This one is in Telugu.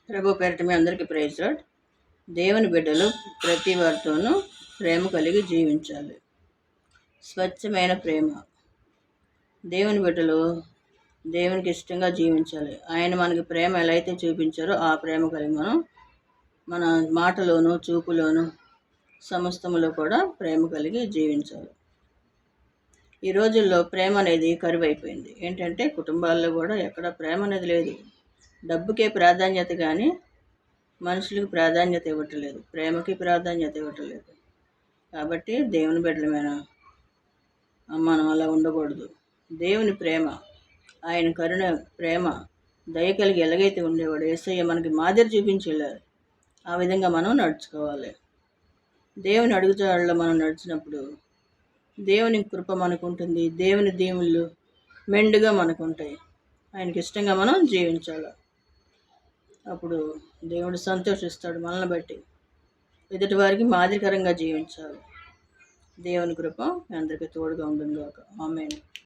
ప్రభు పేరిట మీ అందరికీ ప్రైజ్ లార్డ్. దేవుని బిడ్డలు ప్రతి వారితోనూ ప్రేమ కలిగి జీవించాలి. స్వచ్ఛమైన ప్రేమ. దేవుని బిడ్డలు దేవునికి ఇష్టంగా జీవించాలి. ఆయన మనకి ప్రేమ ఎలా అయితే చూపించారో ఆ ప్రేమ కలిగి మనం మన మాటలోను చూపులోను సమస్తములో కూడా ప్రేమ కలిగి జీవించాలి. ఈ రోజుల్లో ప్రేమ అనేది కరువైపోయింది. ఏంటంటే కుటుంబాల్లో కూడా ఎక్కడ ప్రేమ అనేది లేదు. డబ్బుకే ప్రాధాన్యత కానీ మనుషులకు ప్రాధాన్యత ఇవ్వట్లేదు, ప్రేమకి ప్రాధాన్యత ఇవ్వట్లేదు. కాబట్టి దేవుని బిడ్డలమైన మనం అలా ఉండకూడదు. దేవుని ప్రేమ, ఆయన కరుణ, ప్రేమ, దయ కలిగి ఎలాగైతే ఉండేవాడు యేసయ్య మనకి మాదిరి చూపించి వెళ్ళారు. ఆ విధంగా మనం నడుచుకోవాలి. దేవుని అడుగుజాడల్లో మనం నడిచినప్పుడు దేవుని కృప మనకు ఉంటుంది. దేవుని దీవుళ్ళు మెండుగా మనకు ఉంటాయి. ఆయనకి ఇష్టంగా మనం జీవించాలి. అప్పుడు దేవుడు సంతోషిస్తాడు. మనల్ని బట్టి ఎదుటి వారికి మాదిరికరంగా జీవించాలి. దేవుని కృప అందరికీ తోడుగా ఉంటుంది. ఆమేన్.